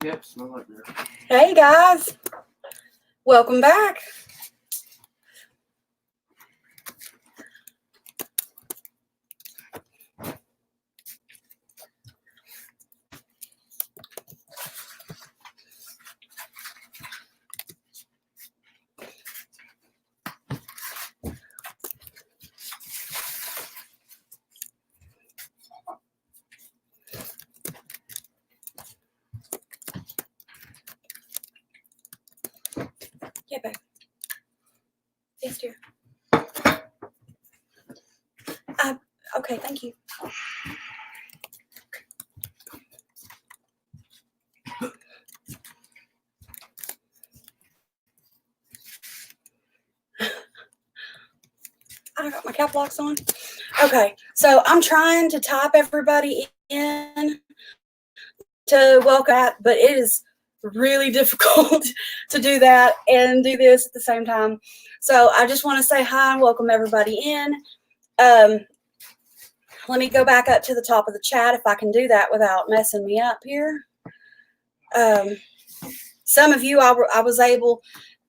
Yep, smell like beer. Hey guys, welcome back. Yeah, babe. Yes, dear. Okay, thank you. I got my cap locks on. Okay, so I'm trying to type everybody in to welcome that, but it is really difficult to do that and do this at the same time. So I just want to say hi and welcome everybody in. Let me go back up to the top of the chat if I can do that without messing me up here. Some of you I was able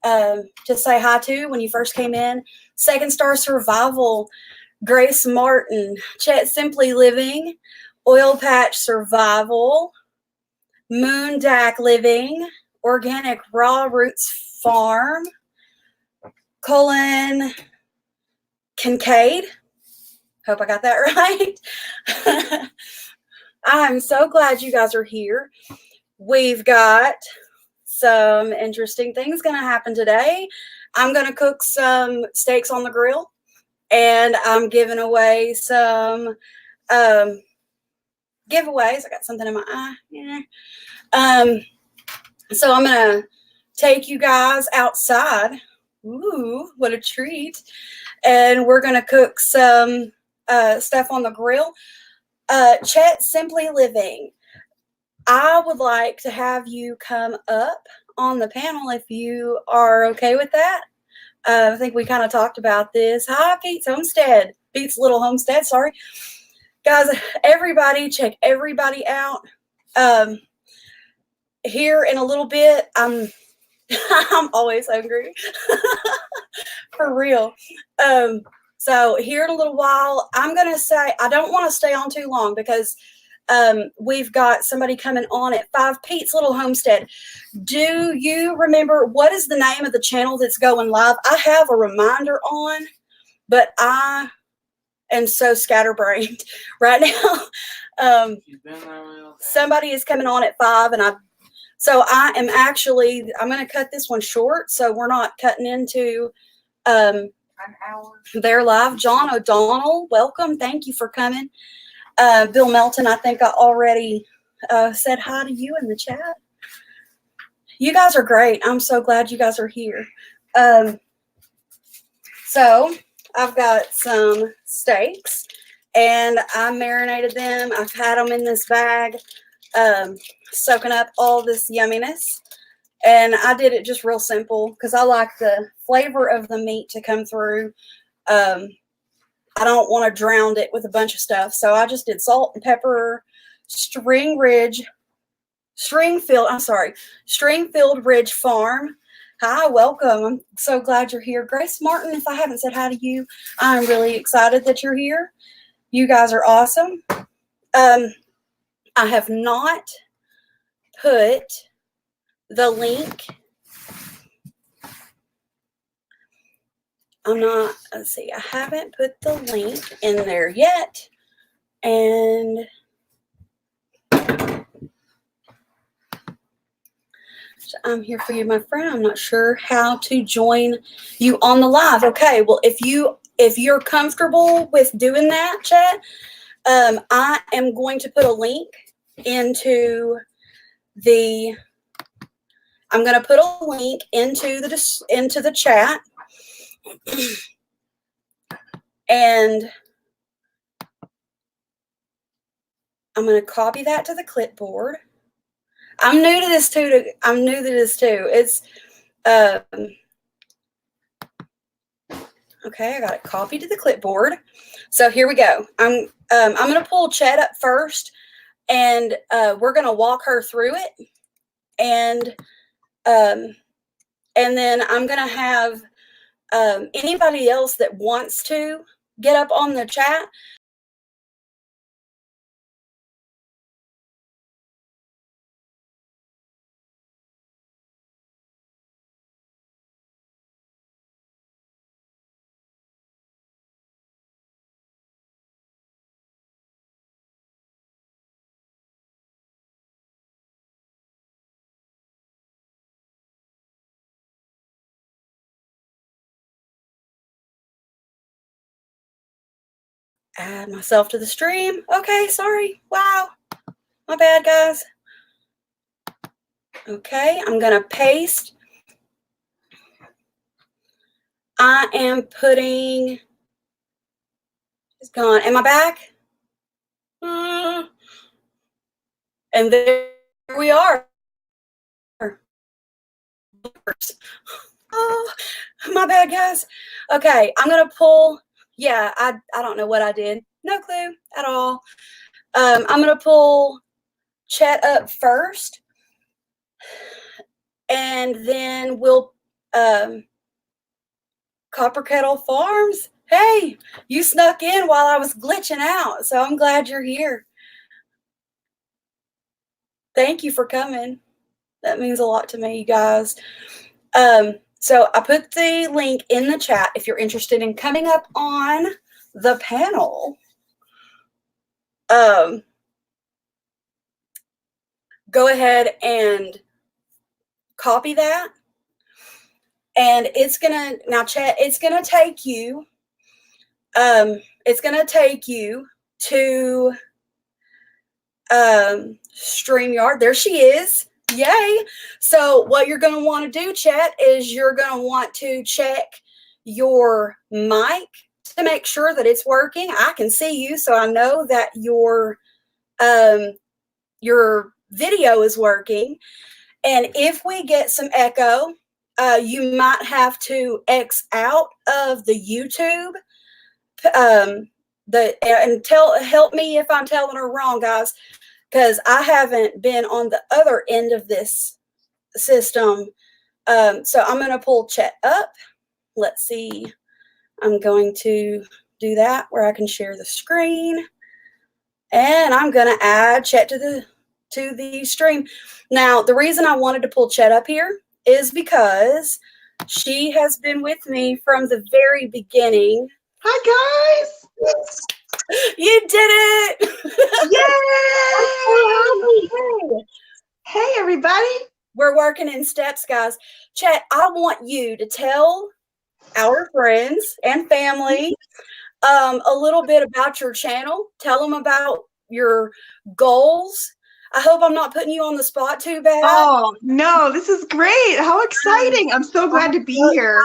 to say hi to when you first came in. Second Star Survival, Grace Martin, Chet Simply Living, Oil Patch Survival, Moon Dak Living, Organic Raw Roots Farm, Colin Kincaid. Hope I got that right. I'm so glad you guys are here. We've got some interesting things going to happen today. I'm going to cook some steaks on the grill, and I'm giving away some giveaways. I got something in my eye. Yeah. So I'm going to take you guys outside. Ooh, what a treat. And we're going to cook some stuff on the grill. Chet Simply Living. I would like to have you come up on the panel if you are okay with that. I think we kind of talked about this. Hi, Pete's Homestead. Pete's Little Homestead, sorry. Guys, everybody, check everybody out. Here in a little bit, I'm always hungry. For real. So here in a little while, I'm going to say, I don't want to stay on too long because we've got somebody coming on at 5 Pete's Little Homestead. Do you remember what is the name of the channel that's going live? I have a reminder on, but I am so scatterbrained right now. Somebody is coming on at 5, and I'm going to cut this one short so we're not cutting into an hour. They're live. John O'Donnell, welcome. Thank you for coming. Bill Melton, I think I already said hi to you in the chat. You guys are great. I'm so glad you guys are here. So I've got some steaks, and I marinated them. I've had them in this bag, soaking up all this yumminess. And I did it just real simple because I like the flavor of the meat to come through. I don't want to drown it with a bunch of stuff. So I just did salt and pepper, Stringfield Ridge Farm. Hi, welcome. I'm so glad you're here. Grace Martin, if I haven't said hi to you, I'm really excited that you're here. You guys are awesome. I have not put the link. Let's see, I haven't put the link in there yet. And I'm here for you, my friend. I'm not sure how to join you on the live. Okay, well, if you're comfortable with doing that, chat, I am going to put a link into the. I'm going to put a link into the chat, and I'm going to copy that to the clipboard. I'm new to this too. It's okay. I got it copied to the clipboard. So here we go. I'm going to pull Chet up first, and we're going to walk her through it. and then I'm going to have anybody else that wants to get up on the chat. Add myself to the stream. Okay, sorry. Wow. My bad, guys. Okay, I'm going to paste. I am putting, it's gone. Am I back? And there we are. Oh, my bad, guys. Okay, I'm going to pull. Yeah, I don't know what I did. No clue at all. I'm going to pull Chet up first. And then we'll, Copper Kettle Farms. Hey, you snuck in while I was glitching out, so I'm glad you're here. Thank you for coming. That means a lot to me, you guys. So I put the link in the chat if you're interested in coming up on the panel. Go ahead and copy that. And it's gonna, now chat, it's gonna take you to StreamYard. There she is. Yay. So what you're going to want to do, chat, is you're going to want to check your mic to make sure that it's working. I can see you, so I know that your video is working. And if we get some echo, you might have to X out of the YouTube. Help me if I'm telling her wrong, guys, because I haven't been on the other end of this system. So I'm going to pull Chet up. Let's see. I'm going to do that where I can share the screen. And I'm going to add Chet to the stream. Now, the reason I wanted to pull Chet up here is because she has been with me from the very beginning. Hi, guys. You did it! Yay! Hey, everybody. We're working in steps, guys. Chet, I want you to tell our friends and family a little bit about your channel. Tell them about your goals. I hope I'm not putting you on the spot too bad. Oh, no, this is great. How exciting. I'm so glad to be here.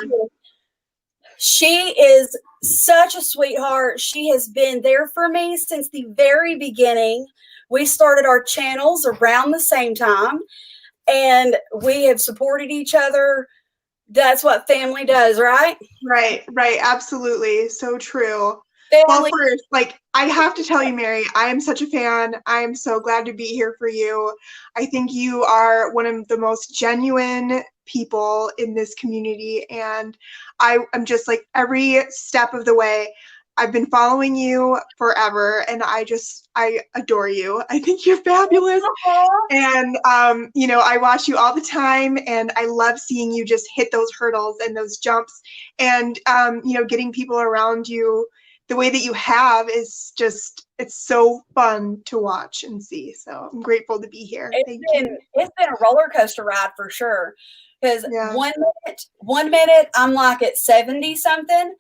She is such a sweetheart. She has been there for me since the very beginning. We started our channels around the same time, and we have supported each other. That's what family does, right? Right. Absolutely. So true. Family. Well, first, I have to tell you, Mary, I am such a fan. I am so glad to be here for you. I think you are one of the most genuine people in this community, and I'm just every step of the way. I've been following you forever, and I adore you. I think you're fabulous. And, I watch you all the time, and I love seeing you just hit those hurdles and those jumps, and, getting people around you the way that you have is just, it's so fun to watch and see. So I'm grateful to be here. Thank you. It's been a roller coaster ride for sure. Because 1 minute I'm like at 70 something,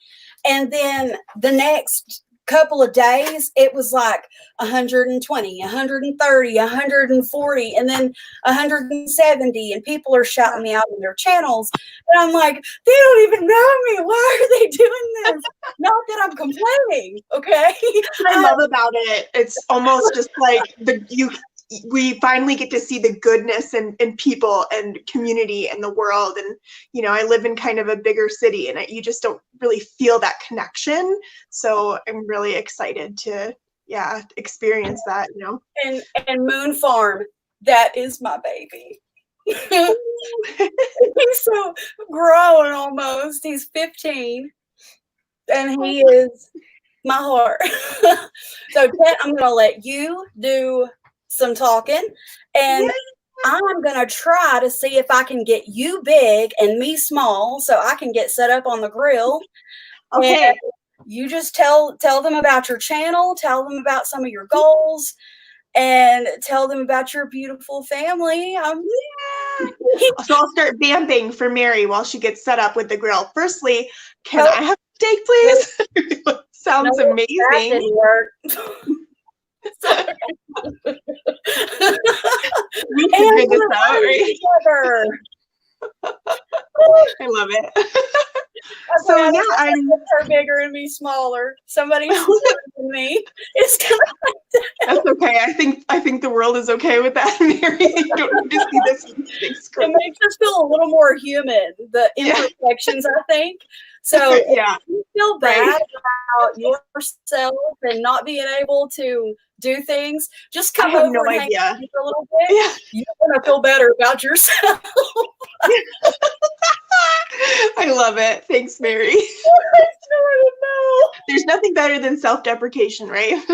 and then the next couple of days it was like 120, 130, 140, and then 170, and people are shouting me out on their channels, and I'm like, they don't even know me. Why are they doing this? Not that I'm complaining, okay? What I love about it, it's almost just like we finally get to see the goodness in people and community and the world. And, I live in kind of a bigger city, and you just don't really feel that connection. So I'm really excited to, experience that, And Moon Farm, that is my baby. He's so grown almost. He's 15 and he is my heart. So, Kat, I'm going to let you do some talking, and I'm going to try to see if I can get you big and me small so I can get set up on the grill. Okay. And you just tell them about your channel, tell them about some of your goals, and tell them about your beautiful family. Yeah. So I'll start vamping for Mary while she gets set up with the grill. Firstly, can I have steak, please? Sounds No, that amazing. didn't work. We figured this out, right? Together. I love it. Okay, So I yeah, don't I'm. make her bigger and me smaller. Somebody smaller than me is gonna. That's okay. I think the world is okay with that, Mary. You don't need to see this big screen. It makes us feel a little more human. The Yeah. imperfections, I think. So Yeah. if you feel bad about yourself and not being able to do things, just I come have over no and hang idea. with me for a little bit. Yeah. You're gonna feel better about yourself. I love it. Thanks, Mary. I don't There's nothing better than self-deprecation, right?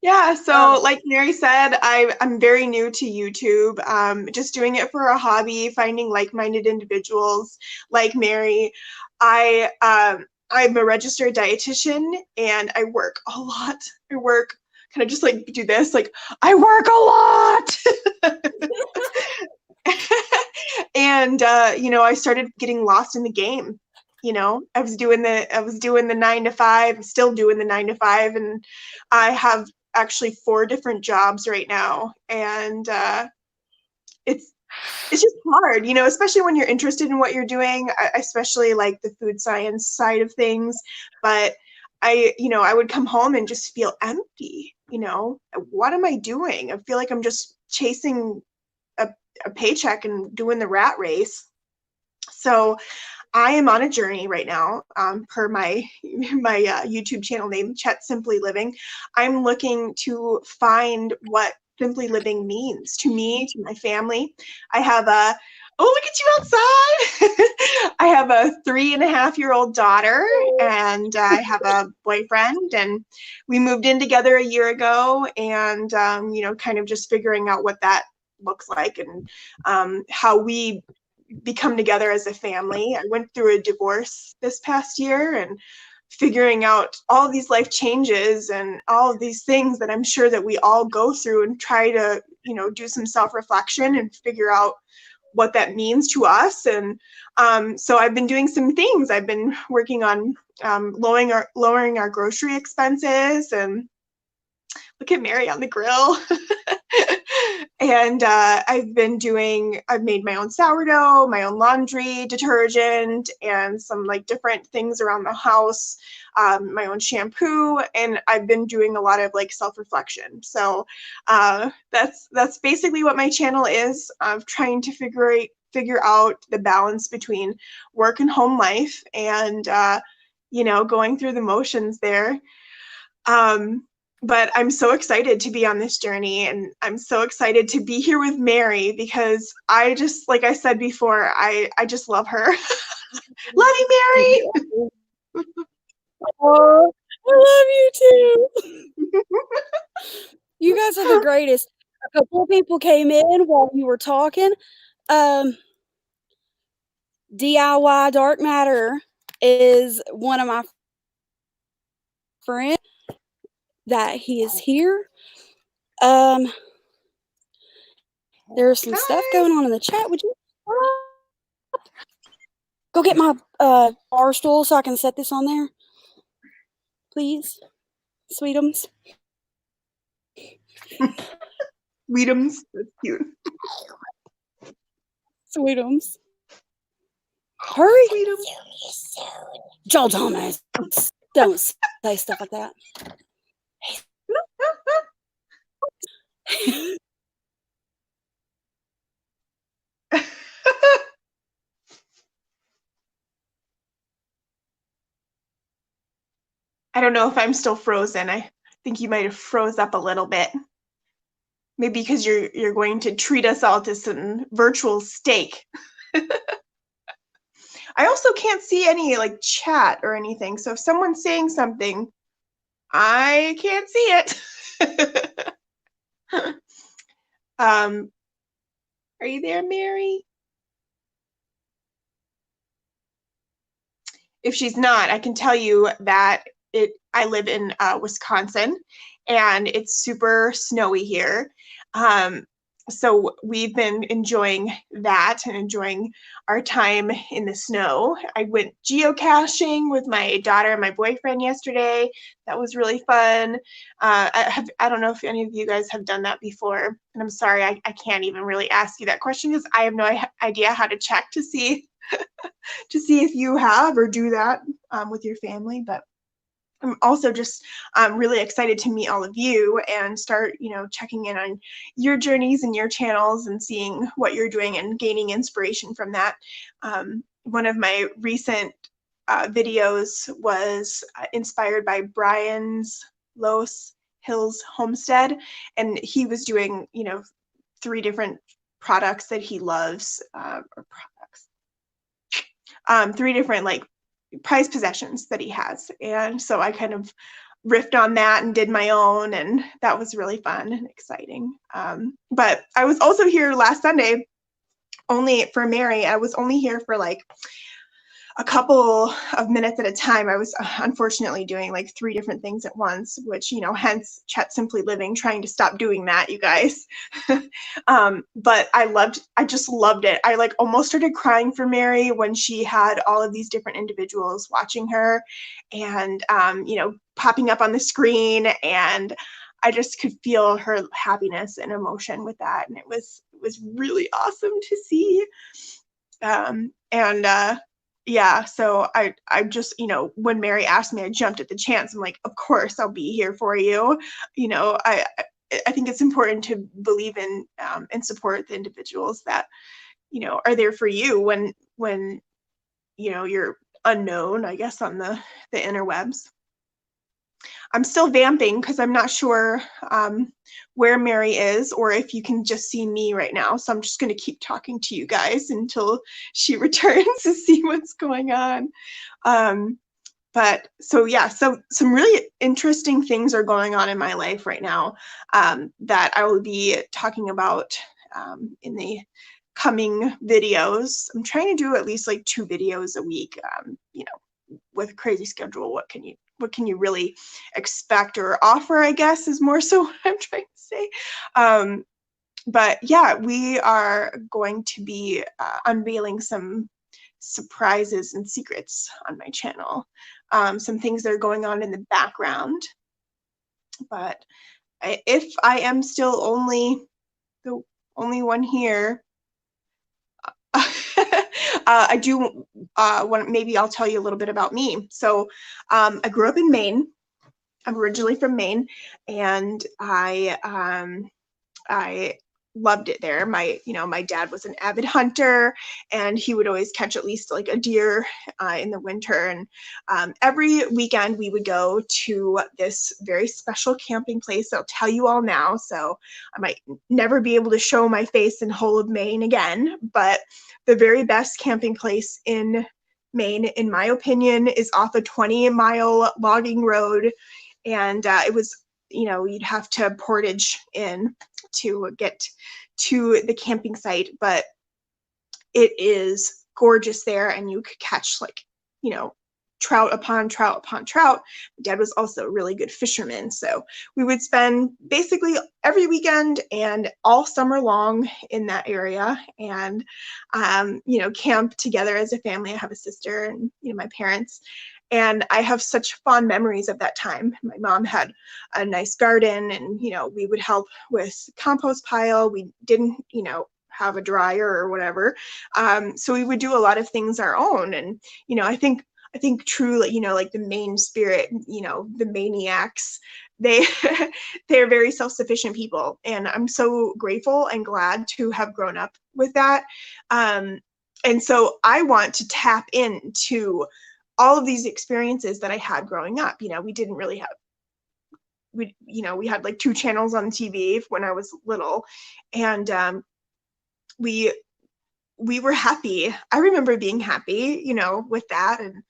Yeah, know. so like Mary said, I'm very new to YouTube. Just doing it for a hobby, finding like-minded individuals like Mary. I'm a registered dietitian and I work a lot. I work kind of just like do this, like I work a lot. And I started getting lost in the game. I was doing the 9 to 5, still doing the 9 to 5, and I have actually 4 different jobs right now, and it's it's just hard, especially when you're interested in what you're doing. I especially like the food science side of things, but I would come home and just feel empty. What am I doing? I feel like I'm just chasing a, a paycheck and doing the rat race. So I am on a journey right now, per my YouTube channel name, Chet Simply Living. I'm looking to find what simply living means to me, to my family. I have a look at you outside. I have a 3.5-year-old daughter, and I have a boyfriend, and we moved in together a year ago, and kind of just figuring out what that looks like, and how we become together as a family. I went through a divorce this past year, and figuring out all of these life changes and all of these things that I'm sure that we all go through, and try to, do some self-reflection and figure out what that means to us. And so I've been doing some things. I've been working on lowering our grocery expenses, and look at Mary on the grill. And I've made my own sourdough, my own laundry detergent, and some like different things around the house, my own shampoo, and I've been doing a lot of like self-reflection. So that's basically what my channel is, of trying to figure out the balance between work and home life, and going through the motions there. Um, but I'm so excited to be on this journey, and I'm so excited to be here with Mary, because I just, like I said before, I just love her. Love you, Mary. Oh, I love you too. You guys are the greatest. A couple of people came in while you were talking. DIY Dark Matter is one of my friends that he is here. There's some stuff going on in the chat. Would you go get my bar stool so I can set this on there? Please, sweetums. Weedums, that's cute. Sweetums. Hurry. Sweetums. Joel Thomas. Don't say stuff like that. I don't know if I'm still frozen. I think you might have froze up a little bit. Maybe because you're going to treat us all to some virtual steak. I also can't see any like chat or anything. So if someone's saying something, I can't see it. um, are you there, Mary? If she's not, I can tell you that I live in Wisconsin, and it's super snowy here. Um, so we've been enjoying that and enjoying our time in the snow. I went geocaching with my daughter and my boyfriend yesterday. That was really fun. I don't know if any of you guys have done that before, and I'm sorry, I can't even really ask you that question because I have no idea how to check to see if you have or do that with your family. But I'm also just really excited to meet all of you and start, checking in on your journeys and your channels and seeing what you're doing and gaining inspiration from that. One of my recent videos was inspired by Brian's Los Hills Homestead, and he was doing, 3 different products that he loves, or products, 3 different like prized possessions that he has. And so I kind of riffed on that and did my own, and that was really fun and exciting. But I was also here last Sunday only for Mary. I was only here for like a couple of minutes at a time. I was unfortunately doing like 3 different things at once, which, hence Chat Simply Living, trying to stop doing that, you guys. But I just loved it. I like almost started crying for Mary when she had all of these different individuals watching her and, popping up on the screen. And I just could feel her happiness and emotion with that. And it was really awesome to see. And yeah, so I just, when Mary asked me, I jumped at the chance. I'm like, of course I'll be here for you. I think it's important to believe in and support the individuals that, are there for you when you're unknown, I guess, on the interwebs. I'm still vamping because I'm not sure where Mary is or if you can just see me right now. So I'm just going to keep talking to you guys until she returns to see what's going on. But so yeah, so some really interesting things are going on in my life right now that I will be talking about in the coming videos. I'm trying to do at least like 2 videos a week. With a crazy schedule, what can you really expect or offer, I guess, is more so what I'm trying to say. But yeah, we are going to be unveiling some surprises and secrets on my channel. Some things that are going on in the background. But if I am still the only one here, I do want, maybe I'll tell you a little bit about me. So I grew up in Maine. I'm originally from Maine, and I loved it there. My dad was an avid hunter, and he would always catch at least like a deer in the winter. And every weekend we would go to this very special camping place. I'll tell you all now, so I might never be able to show my face in whole of Maine again. But the very best camping place in Maine, in my opinion, is off a 20-mile logging road, and it was, you'd have to portage in to get to the camping site, but it is gorgeous there, and you could catch like, trout upon trout upon trout. Dad was also a really good fisherman, so we would spend basically every weekend and all summer long in that area, and camp together as a family. I have a sister and my parents, and I have such fond memories of that time. My mom had a nice garden, and we would help with compost pile. We didn't have a dryer or whatever, so we would do a lot of things our own. And I think truly, like the Maine spirit, the maniacs, they they're very self-sufficient people, and I'm so grateful and glad to have grown up with that. And so I want to tap into all of these experiences that I had growing up. We didn't really have we had like 2 channels on TV when I was little, and we were happy. I remember being happy, with that. And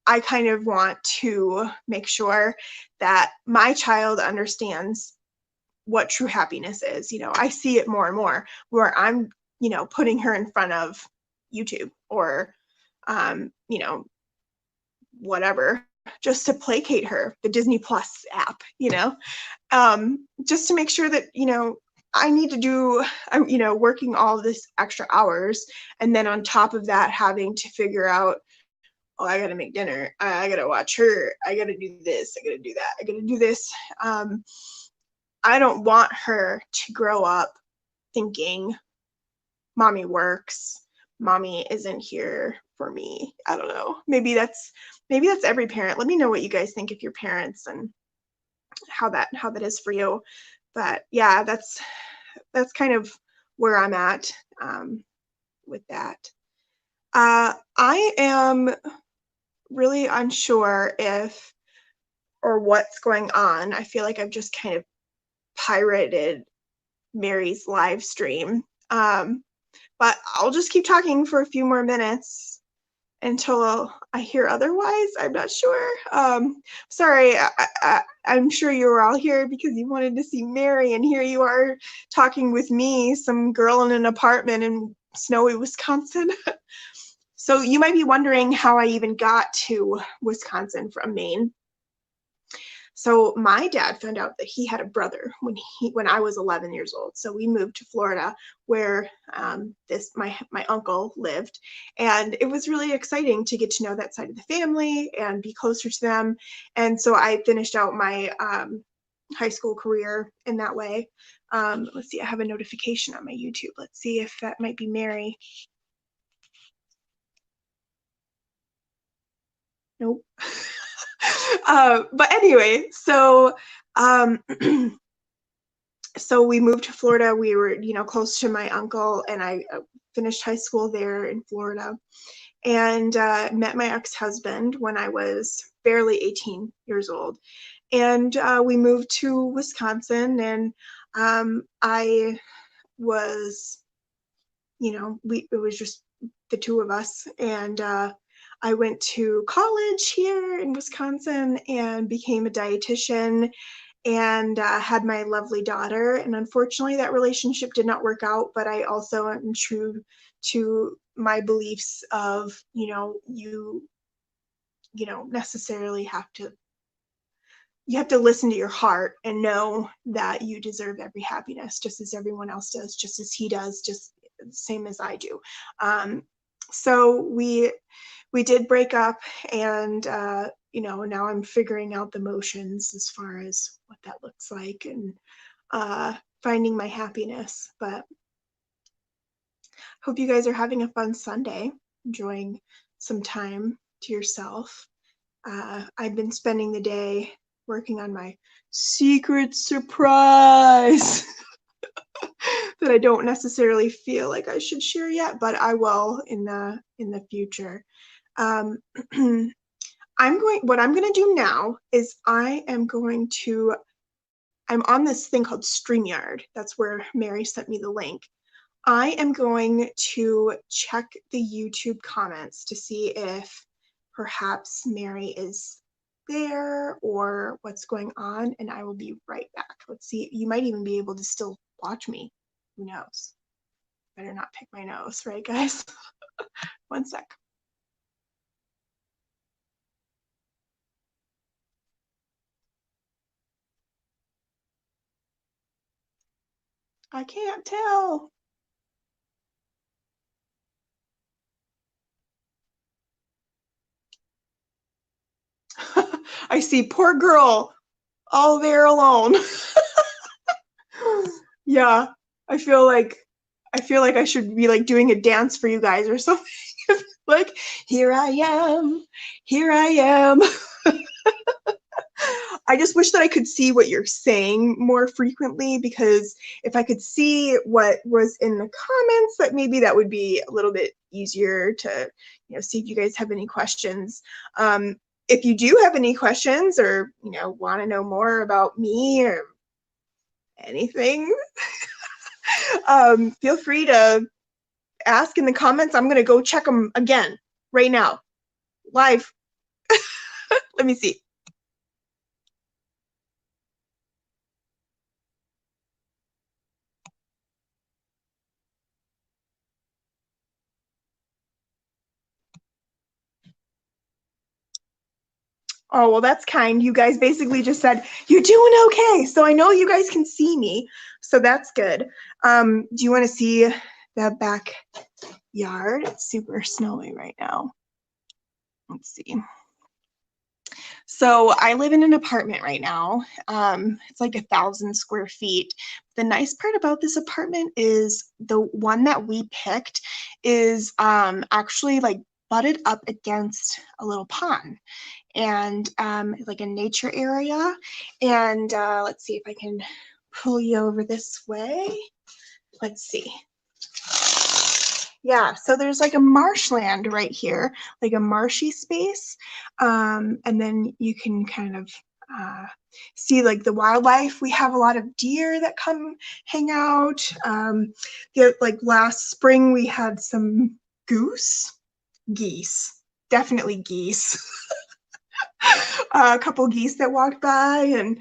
I kind of want to make sure that my child understands what true happiness is. I see it more and more where I'm, putting her in front of YouTube or, whatever, just to placate her, the Disney Plus app, just to make sure that, I need to do, working all this extra hours. And then on top of that, having to figure out, oh, I got to make dinner. I got to watch her. I got to do this. I got to do that. I got to do this. I don't want her to grow up thinking mommy works, mommy isn't here for me. I don't know. Maybe that's every parent. Let me know what you guys think if you're parents and how that is for you. But yeah, that's kind of where I'm at with that. I am really unsure if or what's going on. I feel like I've just kind of pirated Mary's live stream. But I'll just keep talking for a few more minutes until I hear otherwise. I'm not sure. Sorry, I'm sure you were all here because you wanted to see Mary, and here you are talking with me, some girl in an apartment in snowy Wisconsin. So you might be wondering how I even got to Wisconsin from Maine. So my dad found out that he had a brother when I was 11 years old. So we moved to Florida, where my uncle lived, and it was really exciting to get to know that side of the family and be closer to them. And so I finished out my high school career in that way. Let's see, I have a notification on my YouTube. Let's see if that might be Mary. Nope. But anyway, so so we moved to Florida. We were, close to my uncle, and I finished high school there in Florida, and met my ex-husband when I was barely 18 years old. And we moved to Wisconsin, and I was, it was just the two of us. And I went to college here in Wisconsin and became a dietitian, and had my lovely daughter. And unfortunately, that relationship did not work out. But I also am true to my beliefs of, you necessarily have to listen to your heart and know that you deserve every happiness, just as everyone else does, just as he does, just the same as I do. So we did break up, and now I'm figuring out the motions as far as what that looks like, and finding my happiness. But hope you guys are having a fun Sunday, enjoying some time to yourself. I've been spending the day working on my secret surprise that I don't necessarily feel like I should share yet, but I will in the future. What I'm going to do now is I'm on this thing called StreamYard. That's where Mary sent me the link. I am going to check the YouTube comments to see if perhaps Mary is there or what's going on, and I will be right back. Let's see. You might even be able to still watch me. Who knows? Better not pick my nose, right, guys? One sec. I can't tell. I see poor girl all there alone. Yeah, I feel like I should be like doing a dance for you guys or something. Like, here I am, here I am. I just wish that I could see what you're saying more frequently, because if I could see what was in the comments, that maybe that would be a little bit easier to, see if you guys have any questions. if you do have any questions or, want to know more about me or anything, feel free to ask in the comments. I'm going to go check them again right now, live. Let me see. Oh, well, that's kind. You guys basically just said, you're doing okay. So I know you guys can see me. So that's good. Do you want to see the backyard? It's super snowy right now. Let's see. So I live in an apartment right now. It's like 1,000 square feet. The nice part about this apartment is the one that we picked is actually like butted up against a little pond and like a nature area. And let's see if I can pull you over this way. Let's see. Yeah, so there's like a marshland right here, like a marshy space. And then you can kind of see like the wildlife. We have a lot of deer that come hang out. Like last spring, we had some geese, definitely geese. A couple geese that walked by, and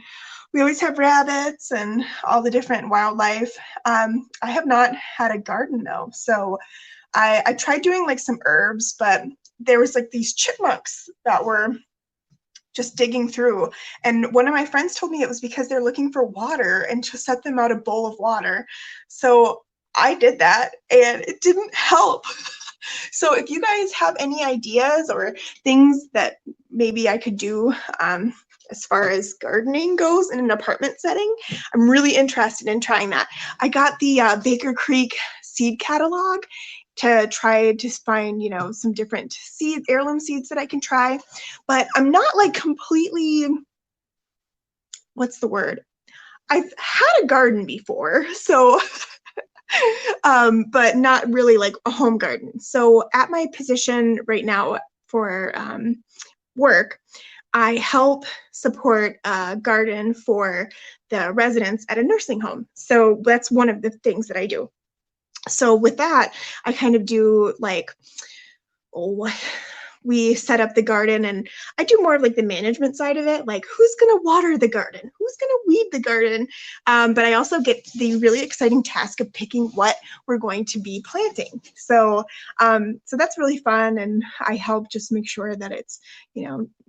we always have rabbits and all the different wildlife. I have not had a garden though, so I tried doing like some herbs, but there was like these chipmunks that were just digging through. And one of my friends told me it was because they're looking for water and to set them out a bowl of water. So I did that and it didn't help. So if you guys have any ideas or things that maybe I could do as far as gardening goes in an apartment setting, I'm really interested in trying that. I got the Baker Creek seed catalog to try to find, some different seeds, heirloom seeds that I can try. But I'm not like completely, what's the word? I've had a garden before, so but not really like a home garden. So at my position right now for work, I help support a garden for the residents at a nursing home. So that's one of the things that I do. So with that, I kind of do like, we set up the garden, and I do more of like the management side of it, like who's going to water the garden, who's going to weed the garden. But I also get the really exciting task of picking what we're going to be planting. So that's really fun, and I help just make sure that it's,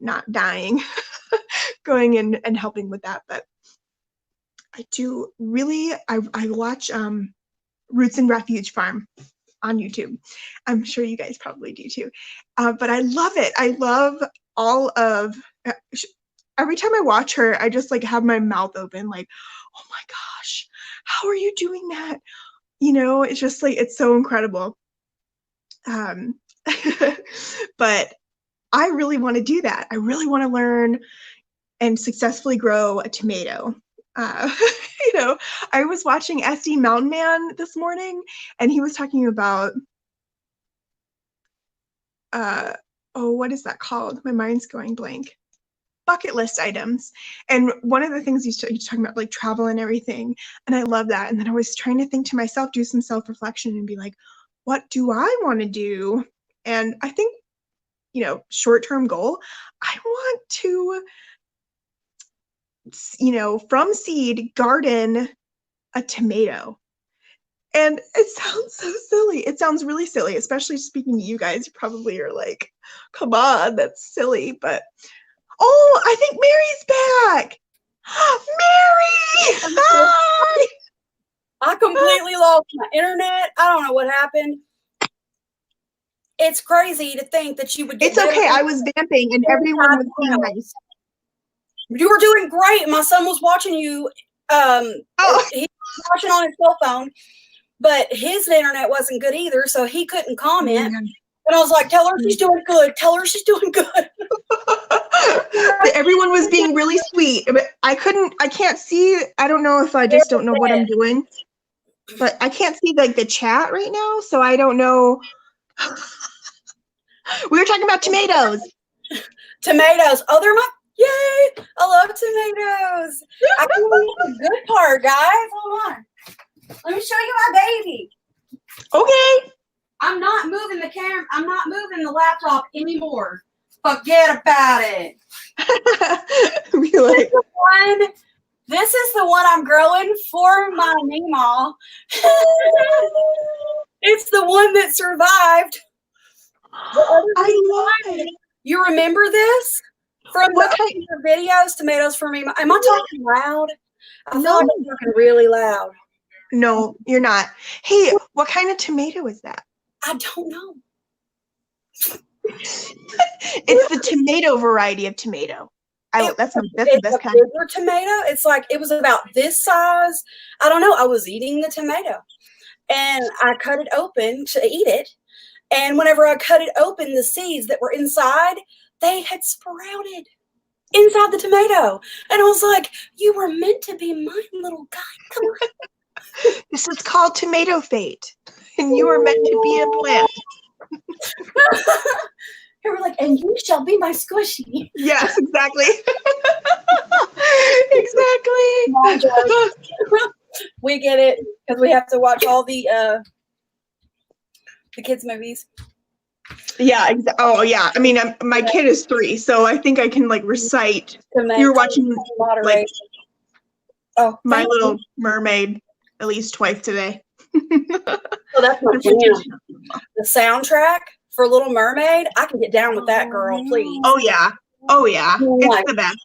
not dying, going in and helping with that. But I do really, I watch Roots and Refuge Farm on YouTube. I'm sure you guys probably do too. But I love it. I love all of, every time I watch her, I just like have my mouth open like, oh my gosh, how are you doing that? It's just like, it's so incredible. But I really want to do that. I really want to learn and successfully grow a tomato. I was watching SD Mountain Man this morning, and he was talking about, what is that called? My mind's going blank. Bucket list items. And one of the things he's talking about, like travel and everything. And I love that. And then I was trying to think to myself, do some self-reflection and be like, what do I want to do? And I think, short-term goal, I want to, from seed garden a tomato. And it sounds so silly. It sounds really silly, especially speaking to you guys. You probably are like, come on, that's silly. But, oh, I think Mary's back. Mary! Hi! I completely lost my internet. I don't know what happened. It's crazy to think that you would get It's okay. I was vamping and everyone was being nice. You were doing great. My son was watching you. He was watching on his cell phone, but his internet wasn't good either, so he couldn't comment. And I was like, tell her she's doing good. Tell her she's doing good. Everyone was being really sweet, but I can't see. I don't know if I just don't know what I'm doing, but I can't see like the chat right now, so I don't know. We were talking about tomatoes. Tomatoes. Oh, they're my, yay. I love tomatoes. I can eat the good part, guys. Hold on. Let me show you my baby. Okay. I'm not moving the camera. I'm not moving the laptop anymore. Forget about it. Be like, This is the one I'm growing for my Meemaw. It's the one that survived. I love it. You remember this from What the videos? Tomatoes for Meemaw. Am I talking loud? I feel No. like I'm talking really loud. No, you're not. Hey, what kind of tomato is that? I don't know. It's the tomato variety of tomato. That's the It's best a kind. bigger tomato. It's like, it was about this size. I don't know. I was eating the tomato and I cut it open to eat it. And whenever I cut it open, the seeds that were inside, they had sprouted inside the tomato. And I was like, you were meant to be my little guy. Come on. This is called tomato fate. And you were meant to be a plant. They were like, and you shall be my squishy. Yes, exactly. Exactly. We get it because we have to watch all the kids' movies. Yeah. Oh, yeah. I mean, my kid is 3, so I think I can like recite. You're watching like My Little Mermaid at least twice today. Oh, that's my jam. The soundtrack for Little Mermaid, I can get down with that, girl, please. Oh yeah. Oh yeah. It's the best.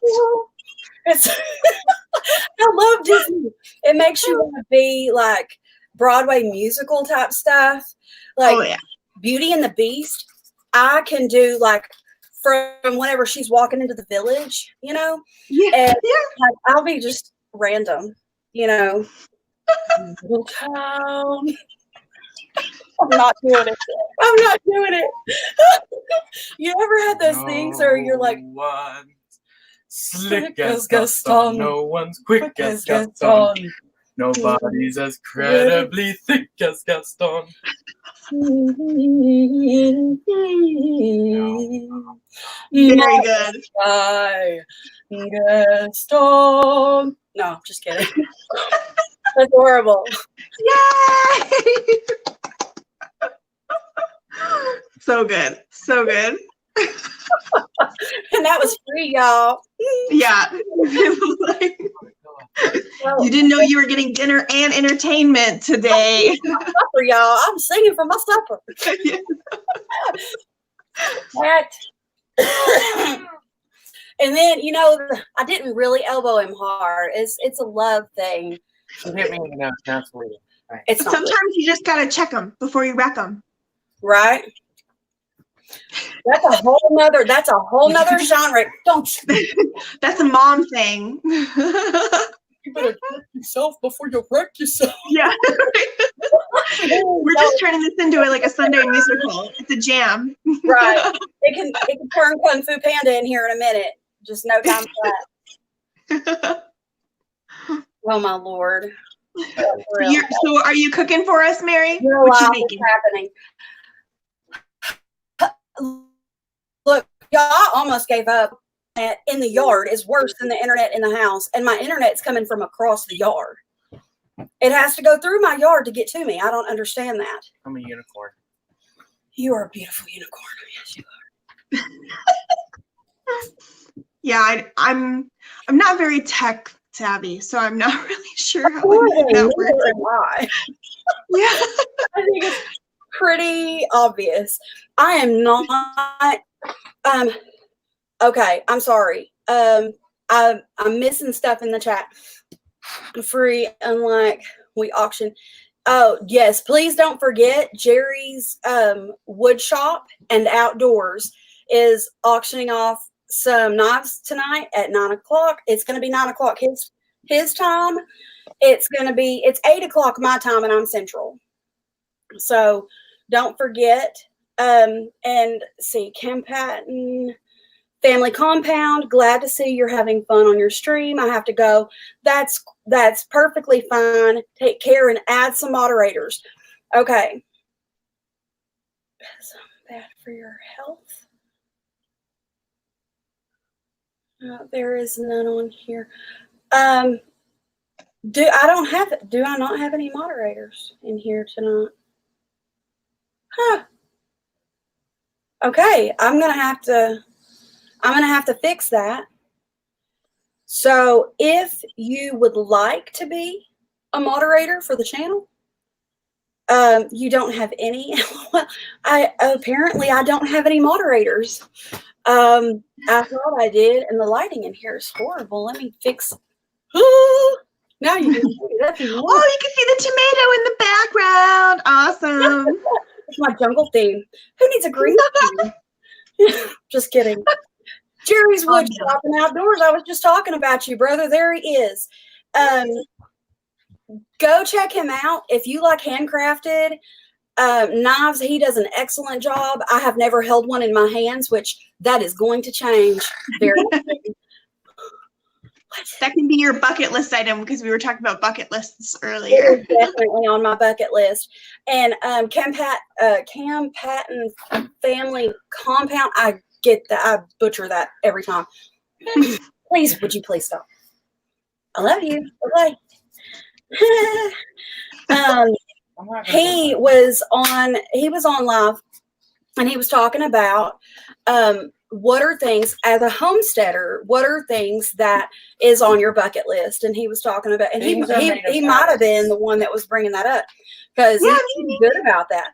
It's I love Disney. It makes you want to be like Broadway musical type stuff. Like Oh yeah. Beauty and the Beast. I can do like from whenever she's walking into the village, you know? Yeah. And Yeah. like, I'll be just random, you know. Little town. I'm not doing it. I'm not doing it. You ever had those things where you're like, slick as Gaston, no one's quick as Gaston. Nobody's as credibly thick as Gaston. Very good. Gaston. No, just kidding. That's horrible. Yay! So good. So good. And that was free, y'all. Yeah. You didn't know you were getting dinner and entertainment today. Supper, y'all. I'm singing for my supper. And then, you know, I didn't really elbow him hard. It's a love thing. You hit me in the nose, absolutely. Right. It's not Sometimes you just gotta check them before you wreck them. right. That's a whole nother genre. Don't you? That's a mom thing. You better check yourself before you wreck yourself. Yeah. We're just turning this into like a Sunday musical. It's a jam. Right. It can turn Kung Fu Panda in here in a minute. Just no time for that. Oh my Lord. So are you cooking for us, Mary? No, What you making? Happening. Look, y'all, I almost gave up. In the yard is worse than the internet in the house, and my internet's coming from across the yard. It has to go through my yard to get to me. I don't understand that. I'm a unicorn. You are a beautiful unicorn. Yes, you are. Yeah, I'm not very tech savvy, so I'm not really sure how that works. Why? Yeah. I think it's pretty obvious. I am not okay, I'm sorry. I'm missing stuff in the chat. Free, unlike we auction. Oh yes, please don't forget Jerry's wood shop and outdoors is auctioning off some knives tonight at 9 o'clock. It's going to be 9 o'clock his time. It's 8 o'clock my time, and I'm central. So don't forget. And see, Cam Patton, Family Compound. Glad to see you're having fun on your stream. I have to go. That's perfectly fine. Take care and add some moderators. Okay. Bad for your health. There is none on here. Do I not have any moderators in here tonight? Huh. Okay, I'm gonna have to fix that. So if you would like to be a moderator for the channel, you don't have any. I don't have any moderators. I thought I did, and the lighting in here is horrible. Let me fix. Now you can see that's even worse. Oh, you can see the tomato in the background. Awesome. It's my jungle theme. Who needs a green screen? Just kidding. Jerry's wood shop and outdoors. I was just talking about you, brother. There he is. Go check him out if you like handcrafted knives. He does an excellent job. I have never held one in my hands, which that is going to change very soon. That can be your bucket list item because we were talking about bucket lists earlier. It is definitely on my bucket list. And Cam Patton Family Compound. I get that. I butcher that every time. Please, would you please stop? I love you. Okay. He was on live, and he was talking about what are things as a homesteader, what are things that is on your bucket list. And he was talking about, and he might have been the one that was bringing that up because he's good about that.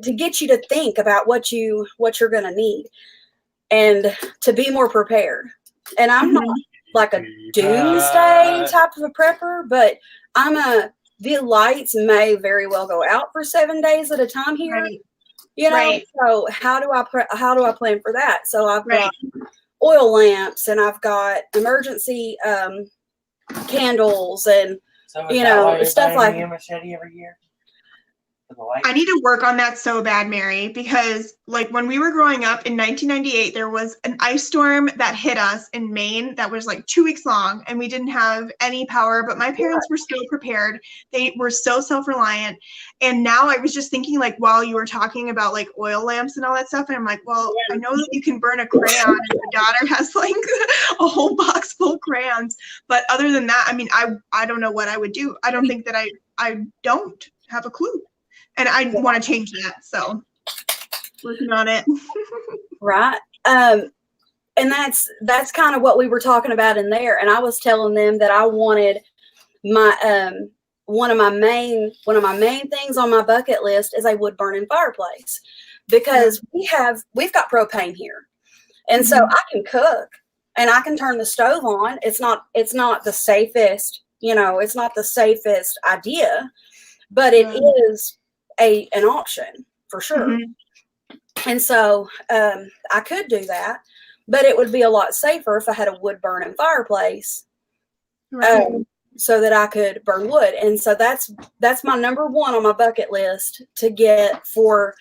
To get you to think about what you're going to need and to be more prepared. And I'm not like a doomsday type of a prepper, but the lights may very well go out for 7 days at a time here. Right. You know, so how do I plan for that? So I've got oil lamps, and I've got emergency candles, and stuff like a machete every year. I need to work on that so bad, Mary, because like when we were growing up in 1998, there was an ice storm that hit us in Maine that was like 2 weeks long, and we didn't have any power, but my parents were so prepared. They were so self-reliant. And now I was just thinking, like, while you were talking about like oil lamps and all that stuff, and I'm like, well, I know that you can burn a crayon, and my daughter has like a whole box full of crayons. But other than that, I mean, I don't know what I would do. I don't think that I don't have a clue. And I want to change that, so working on it. Right. And that's kind of what we were talking about in there. And I was telling them that I wanted my one of my main things on my bucket list is a wood burning fireplace, because we've got propane here, and so I can cook and I can turn the stove on. It's not the safest, it's not the safest idea, but it is an option for sure. And so I could do that, but it would be a lot safer if I had a wood burning fireplace, so that I could burn wood. And so that's my number one on my bucket list to get for,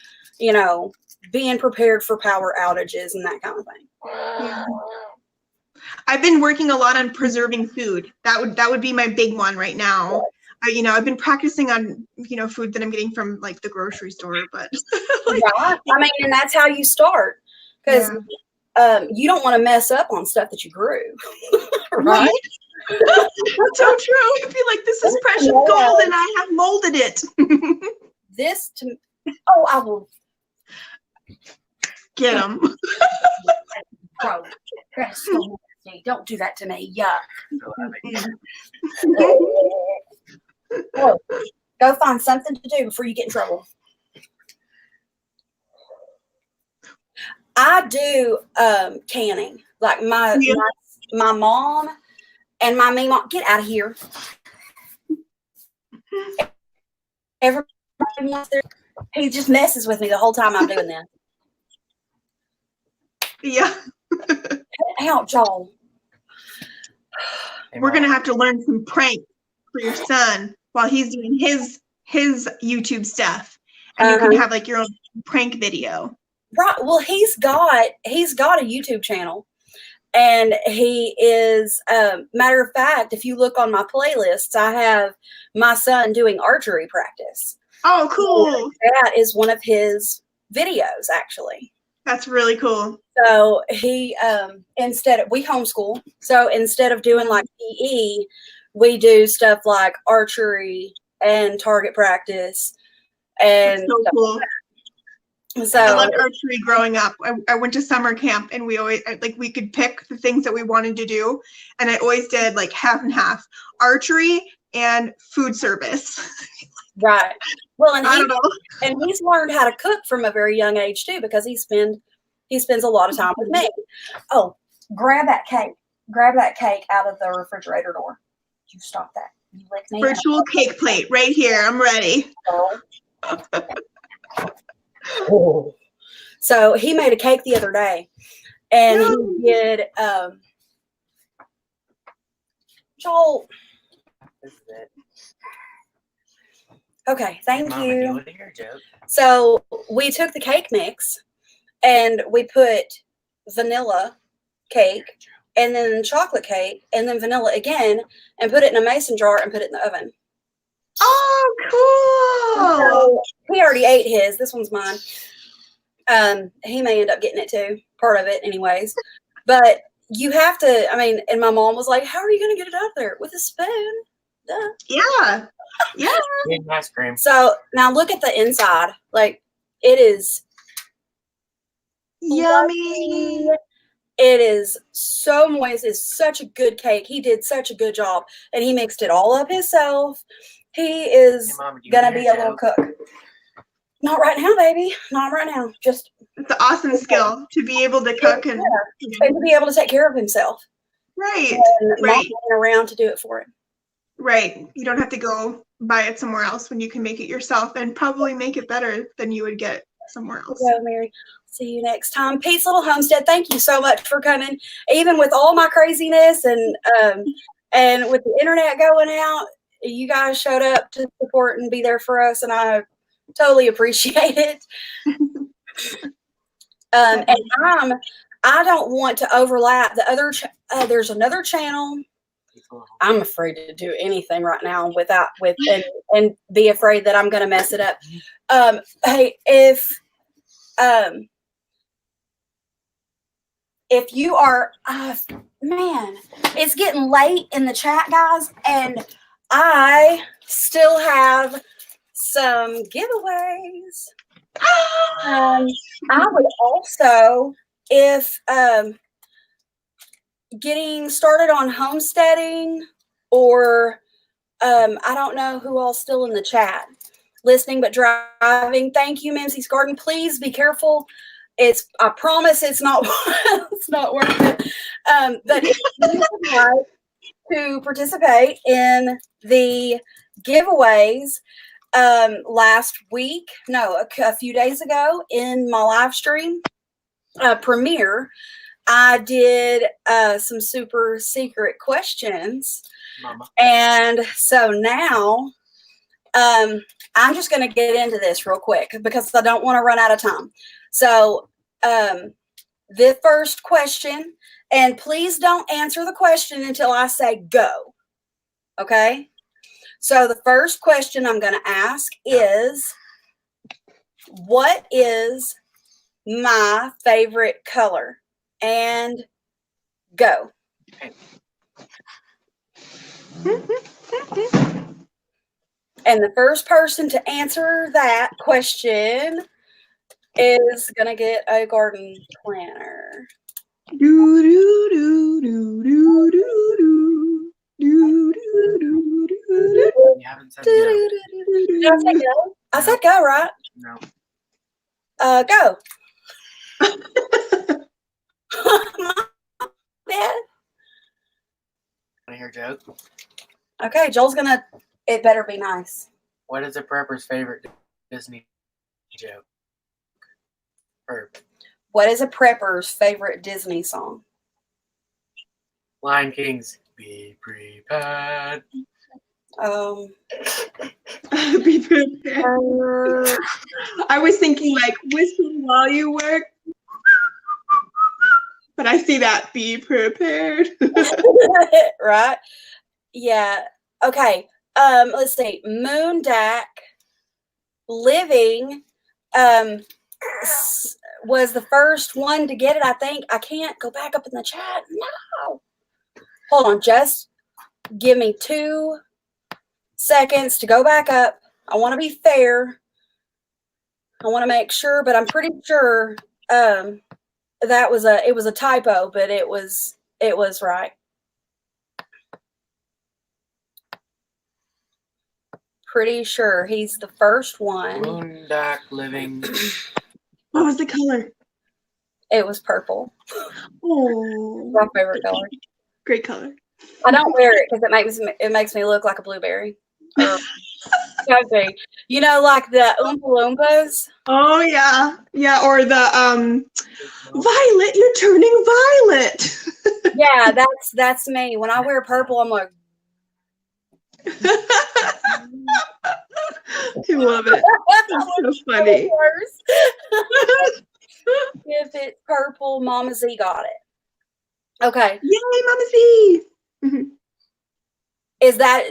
being prepared for power outages and that kind of thing. Yeah. I've been working a lot on preserving food. That would be my big one right now. I've been practicing on, food that I'm getting from like the grocery store, but right. I mean, and that's how you start, because you don't want to mess up on stuff that you grew. Right? That's so true. You'd be like, this is precious gold and I have molded it. I will get them. Bro, that's so nasty. Don't do that to me. Yuck. Go find something to do before you get in trouble. I do canning. Like my mom and my main mom. Get out of here. Everybody wants he just messes with me the whole time I'm doing this. Yeah. Out, Joel. We're gonna have to learn some pranks for your son while he's doing his YouTube stuff, and you can have like your own prank video. Right. Well, he's got a YouTube channel, and he is matter of fact, if you look on my playlists, I have my son doing archery practice. Oh, cool. That is one of his videos, actually. That's really cool. So he we homeschool. So instead of doing like PE, we do stuff like archery and target practice and That's so stuff cool. like that. I So loved archery growing up. I went to summer camp and we always like we could pick the things that we wanted to do, and I always did like half and half, archery and food service. right. Well, and I don't know. he's learned how to cook from a very young age too, because he spends a lot of time with me. Oh, grab that cake out of the refrigerator door. You stop that. You lick me. Virtual cake plate right here. I'm ready. Oh. So he made a cake the other day, and he did Joel. This is it. Okay, thank Mama, you. do you want to hear a joke? So we took the cake mix and we put vanilla cake and then chocolate cake and then vanilla again and put it in a mason jar and put it in the oven. Oh, cool. So he already ate his. This one's mine. He may end up getting it too, part of it anyways. But you have to, I mean, and my mom was like, how are you going to get it out of there? With a spoon? Duh. Yeah. Yeah. Ice cream. So now look at the inside. Like, it is Yummy. It is so moist. It's such a good cake. He did such a good job. And he mixed it all up himself. He is going to be a little cook. Not right now, baby. Not right now. Just it's an awesome skill to be able to cook and to be able to take care of himself. Right. And right. not going around to do it for him. Right. You don't have to go buy it somewhere else when you can make it yourself and probably make it better than you would get somewhere else. Go, Mary. See you next time. Pete's Little Homestead, thank you so much for coming. Even with all my craziness and with the internet going out, you guys showed up to support and be there for us, and I totally appreciate it. And I don't want to overlap the other. There's another channel. I'm afraid to do anything right now and be afraid that I'm going to mess it up. Hey, if you are, man, it's getting late in the chat, guys, and I still have some giveaways. I would also, if getting started on homesteading, or I don't know who all's still in the chat, listening but driving. Thank you, Mimsy's Garden. Please be careful. I promise it's not it's not worth it. But if you would like to participate in the giveaways, a few days ago in my live stream premiere, I did some super secret questions. Mama. And so now I'm just going to get into this real quick because I don't want to run out of time. So the first question, and please don't answer the question until I say go. Okay? So the first question I'm going to ask is, what is my favorite color? And go. And the first person to answer that question is going to get a garden planner. Do, do, do, do, do, do, do. Do, do, do, do, do. You haven't said no. Did I say go? I said go, right? No. Go. Bad. Want to hear a joke? Okay, Joel's going to, it better be nice. What is a prepper's favorite Disney joke? What is a prepper's favorite Disney song? Lion King's Be Prepared. Be prepared. I was thinking like whistle while you work, but I see that be prepared. Right? Yeah. Okay. Let's see. Moon Dak, Living. was the first one to get it, I think. I can't go back up in the chat. No. Hold on. Just give me 2 seconds to go back up. I want to be fair. I want to make sure, but I'm pretty sure it was a typo, but it was right. Pretty sure he's the first one. Boondock Living. What was the color? It was purple. Oh, My favorite color. Great color. I don't wear it because it makes me look like a blueberry. Or something. You know, like the Oompa Loompas. Oh yeah, yeah. Or the Violet, you're turning violet. Yeah, that's me. When I wear purple, I'm like. I love it. It's so funny. If it's purple, Mama Z got it. Okay. Yay, Mama Z! Mm-hmm.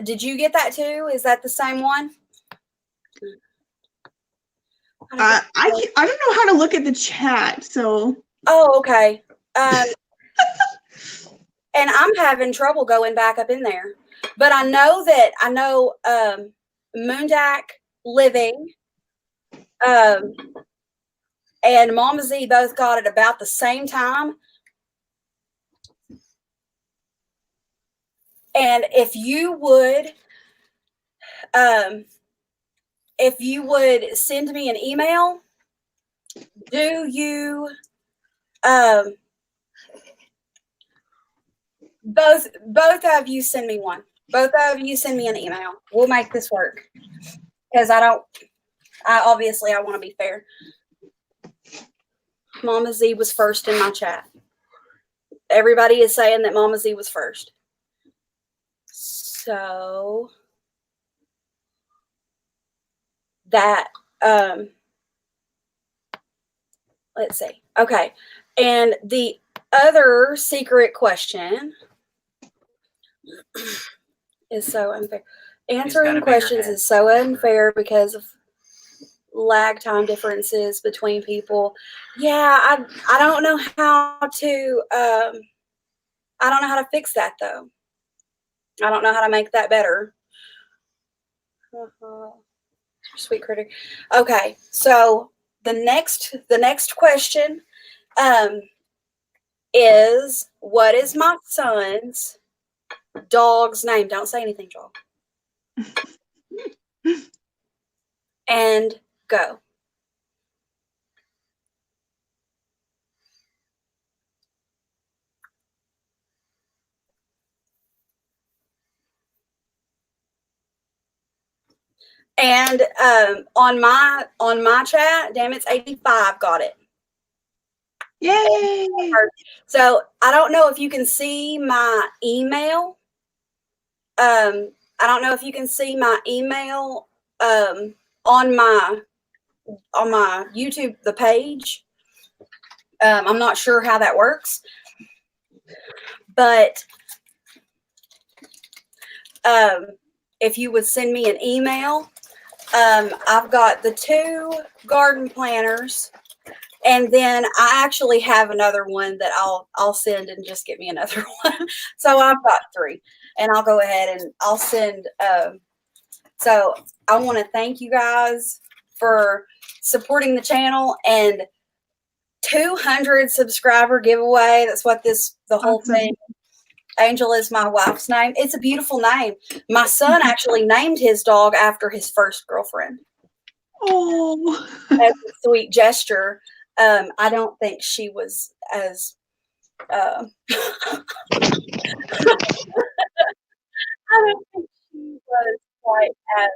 Did you get that too? Is that the same one? I don't know how to look at the chat, so. Oh, okay. And I'm having trouble going back up in there. But I know Moondak Living and Mama Z both got it about the same time. And if you would send me an email, both of you send me one. Both of you send me an email. We'll make this work. Because I want to be fair. Mama Z was first in my chat. Everybody is saying that Mama Z was first. So that let's see. Okay. And the other secret question is so unfair. Answering questions is so unfair because of lag time differences between people. Yeah, I don't know how to I don't know how to fix that though. I don't know how to make that better. Sweet critter. Okay, so the next question is, what is my son's dog's name? Don't say anything, Joel. And go. And on my chat, damn, it's 85 got it. Yay! So I don't know if you can see my email. I don't know if you can see my email on my YouTube, the page. I'm not sure how that works, but if you would send me an email, I've got the 2 garden planters, and then I actually have another one that I'll send and just get me another one. So I've got 3, and I'll go ahead and I'll send. So I want to thank you guys for supporting the channel and 200 subscriber giveaway. That's what the whole thing. Angel is my wife's name. It's a beautiful name. My son actually named his dog after his first girlfriend. Oh, as a sweet gesture. I don't think she was as I don't think she was quite as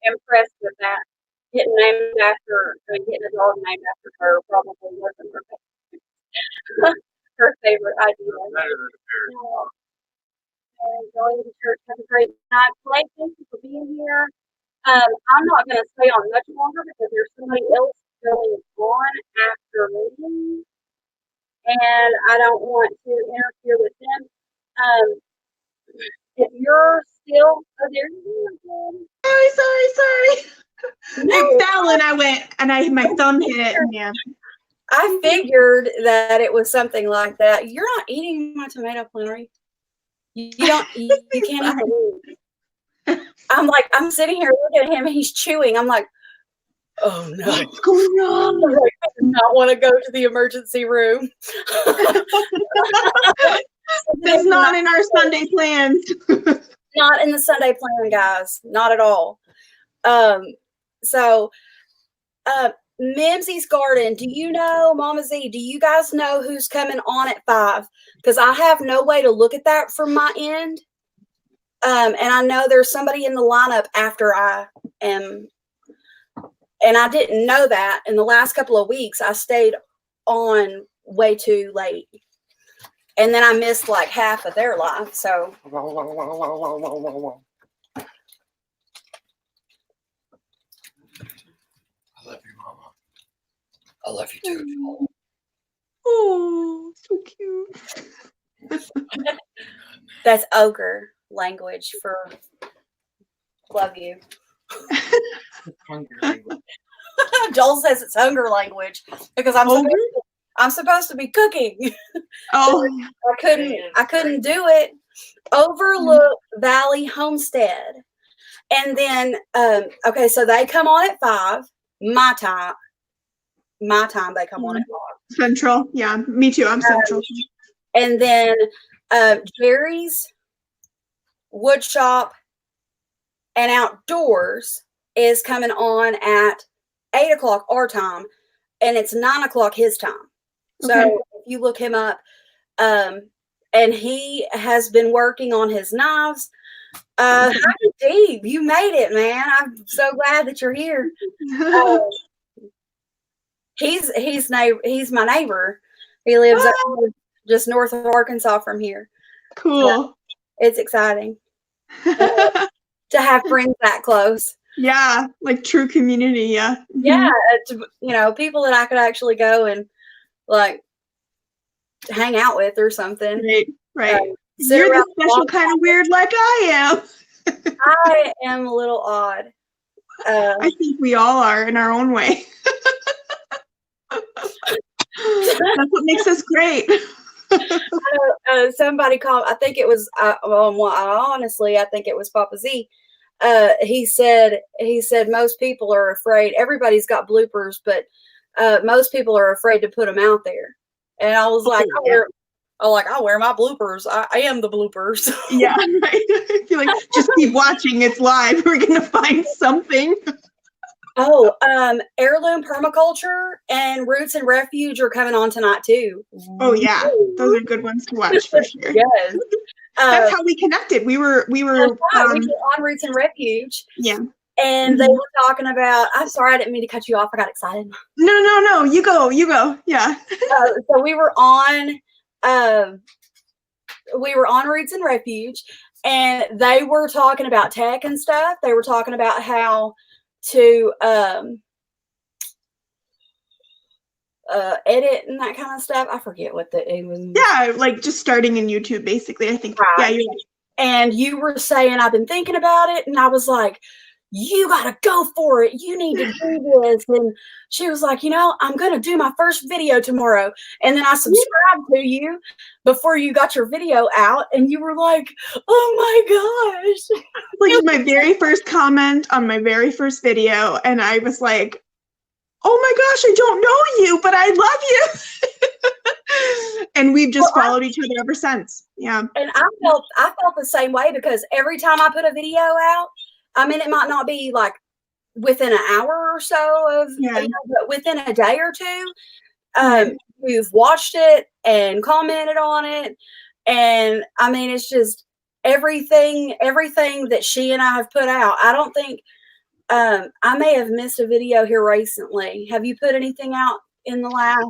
impressed with that. Getting a dog named after her probably wasn't her favorite idea. And going to church. Have a great night. Blake, thank you for being here. I'm not going to stay on much longer because there's somebody else going on after me, and I don't want to interfere with them. If you're still, oh, there you go. sorry. It fell and I went and my thumb hit it. And yeah. I figured that it was something like that. You're not eating my tomato plenary. You don't. You can't eat. I'm sitting here looking at him, and he's chewing. I'm like, oh no, what's going on? I do not want to go to the emergency room. That's not in our Sunday plans. Not in the Sunday plan, guys. Not at all. Mimsy's Garden. Do you know, Mama Z? Do you guys know who's coming on at 5? Because I have no way to look at that from my end. And I know there's somebody in the lineup after I am. And I didn't know that. In the last couple of weeks, I stayed on way too late. And then I missed like half of their life. So. I love you, Mama. I love you too. Oh, so cute. That's ogre language for love you. Hunger language. Joel says it's hunger language because I'm supposed to be cooking. Oh, I couldn't do it. Overlook Valley Homestead. And then okay, so they come on at 5. My time they come on at 5. Central. Yeah, me too. I'm Central. And then Jerry's Wood Shop and Outdoors is coming on at 8 o'clock our time, and it's 9 o'clock his time. So if you look him up, and he has been working on his knives. Hi, Steve, you made it, man. I'm so glad that you're here. He's my neighbor. He lives just north of Arkansas from here. Cool. So it's exciting to have friends that close. Yeah, like true community. Yeah. Yeah, people that I could actually go and like hang out with or something. Right. You're the special kind of weird like I am. I am a little odd. I think we all are in our own way. That's what makes us great. Somebody called, I think it was, honestly, I think it was Papa Z. He said most people are afraid. Everybody's got bloopers, but most people are afraid to put them out there. And I was like, I wear my bloopers. I am the bloopers. Yeah, right. I feel like just keep watching. It's live. We're gonna find something. Heirloom Permaculture and Roots and Refuge are coming on tonight too. Oh yeah, those are good ones to watch for sure. Yes, that's how we connected. We were we were on Roots and Refuge. Yeah, and they were talking about. I'm sorry, I didn't mean to cut you off. I got excited. No. You go. Yeah. So we were on. We were on Roots and Refuge, and they were talking about tech and stuff. They were talking about how to edit and that kind of stuff. I forget what it was. Yeah, like just starting in YouTube, basically. I think. Right. Yeah, you're right. And you were saying, I've been thinking about it, and I was like, you got to go for it. You need to do this. And she was like, I'm going to do my first video tomorrow. And then I subscribed to you before you got your video out. And you were like, oh my gosh. Like my very first comment on my very first video. And I was like, oh my gosh, I don't know you, but I love you. And we've just followed each other ever since. Yeah. And I felt the same way because every time I put a video out, I mean, it might not be like within an hour or so of, but within a day or two, you've watched it and commented on it. And I mean, it's just everything that she and I have put out. I don't think, I may have missed a video here recently. Have you put anything out in the last?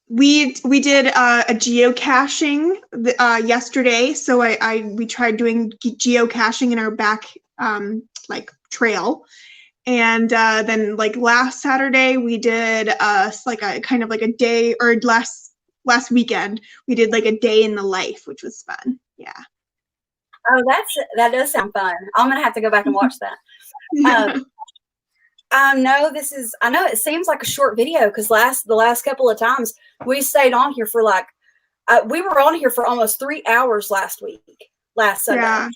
We did a geocaching yesterday. So we tried doing geocaching in our back like trail, and then like last Saturday we did like a kind of like a day, or last weekend we did like a day in the life, which was fun. Yeah. Oh, that does sound fun. I'm gonna have to go back and watch that. I know it seems like a short video because the last couple of times we stayed on here for like, we were on here for almost 3 hours last Sunday. Yeah.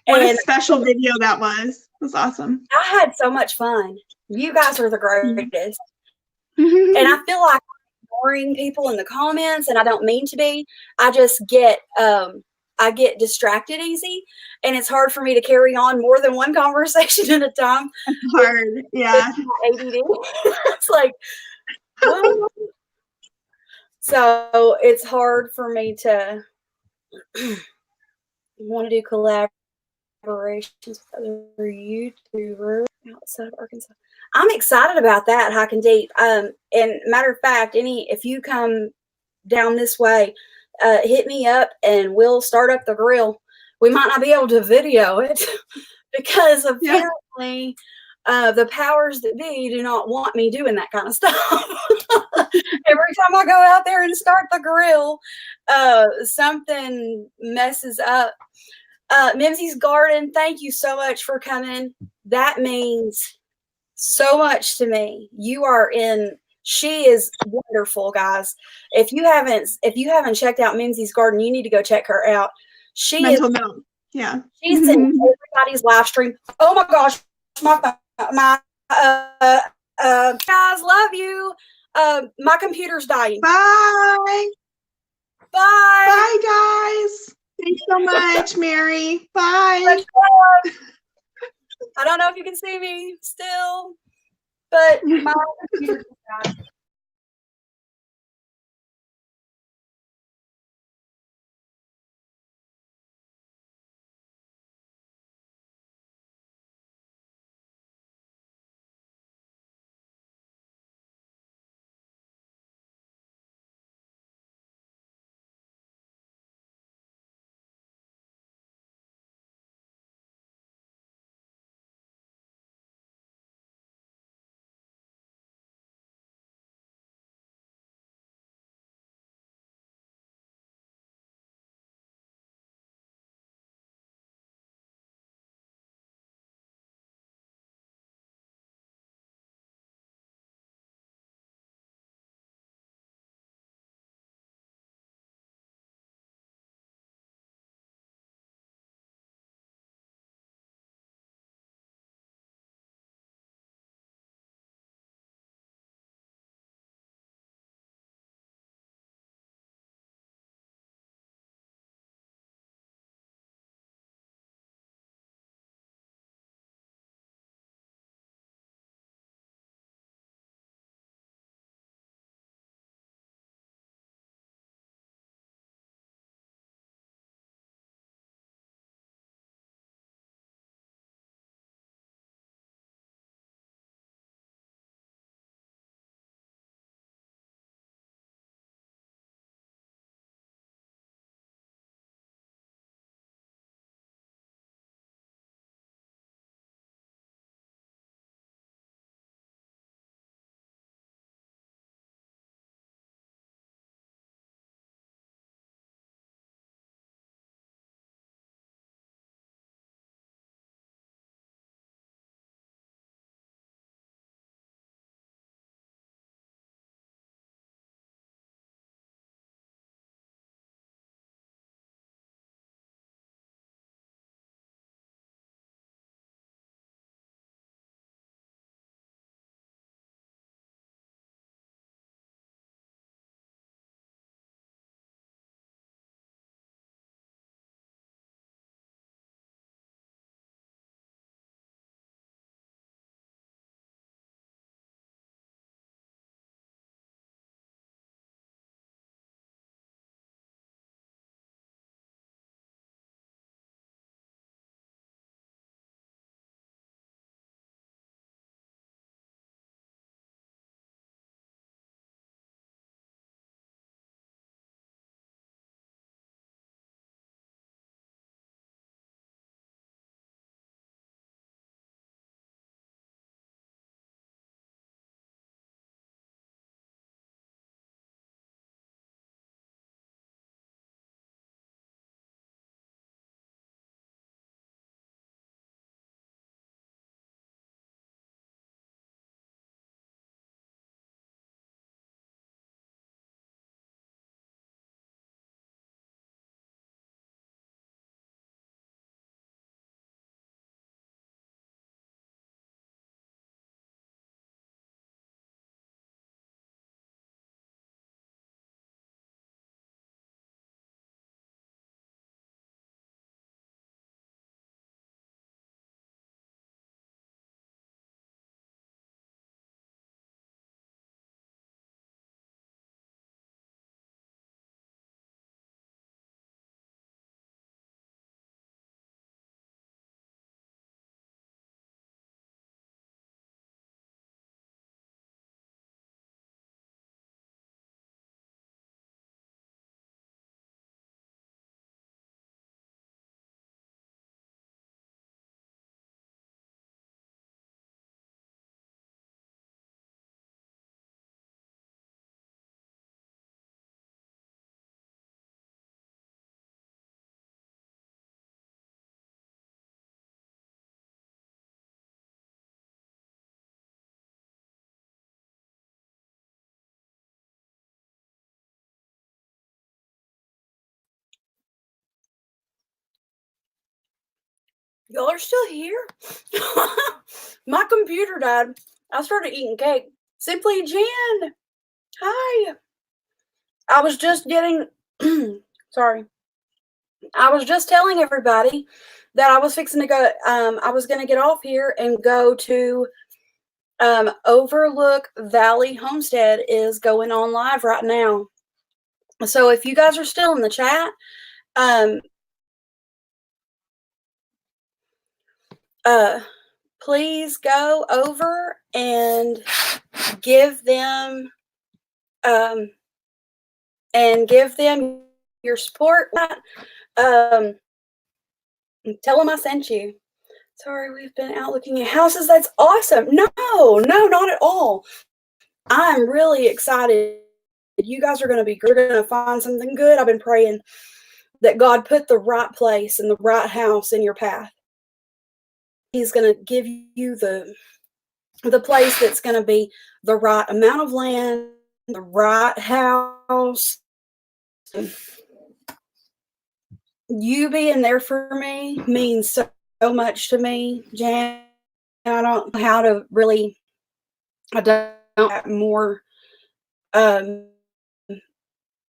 What a And special video that was. It was awesome. I had so much fun. You guys are the greatest. Mm-hmm. And I feel like I'm ignoring people in the comments, and I don't mean to be. I just get distracted easy, and it's hard for me to carry on more than one conversation at a time. Hard. Yeah. ADD. It's like, what? So it's hard for me to want to do collaborations with other YouTubers outside of Arkansas. I'm excited about that, hiking deep. And matter of fact, if you come down this way, hit me up and we'll start up the grill. We might not be able to video it because apparently the powers that be do not want me doing that kind of stuff. Every time I go out there and start the grill, something messes up. Mimsy's Garden, thank you so much for coming. That means so much to me. She is wonderful, guys. If you haven't checked out Mimsy's Garden, you need to go check her out. Mental note. Yeah. She's in everybody's live stream. Oh my gosh, my guys, love you. My computer's dying. Bye. Bye. Bye, guys. Thanks so much, Mary. Bye. I don't know if you can see me still, but my computer's dying. Y'all are still here? My computer died. I started eating cake. Simply Jen. Hi. I was just getting, sorry. I was just telling everybody that I was fixing to go, I was going to get off here and go to Overlook Valley Homestead is going on live right now. So if you guys are still in the chat, please go over and give them your support. Tell them I sent you. Sorry, we've been out looking at houses. That's awesome. No, not at all. I'm really excited. You guys are going to be good. You're going to find something good. I've been praying that God put the right place and the right house in your path. He's going to give you the place that's going to be the right amount of land, the right house. You being there for me means so much to me, Jan. I don't know how to really, I don't have more, how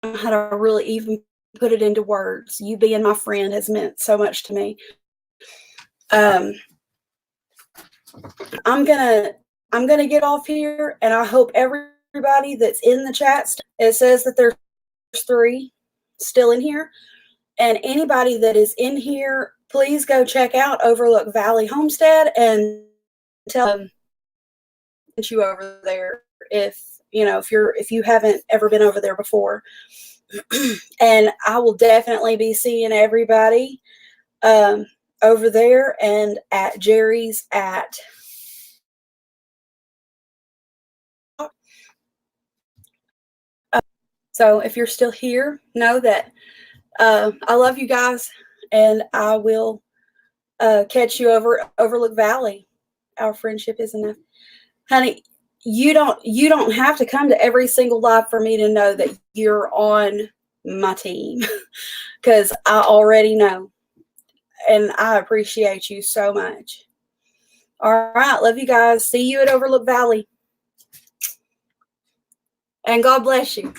to really even put it into words. You being my friend has meant so much to me. I'm gonna get off here, and I hope everybody that's in the chat, it says that there's 3 still in here, and anybody that is in here, please go check out Overlook Valley Homestead and tell them you over there if you haven't ever been over there before. And I will definitely be seeing everybody over there and at Jerry's at so if you're still here, know that I love you guys, and I will catch you over Overlook Valley. Our friendship is enough. Honey, you don't have to come to every single live for me to know that you're on my team, because I already know, and I appreciate you so much. All right, love you guys. See you at Overlook Valley, and God bless you.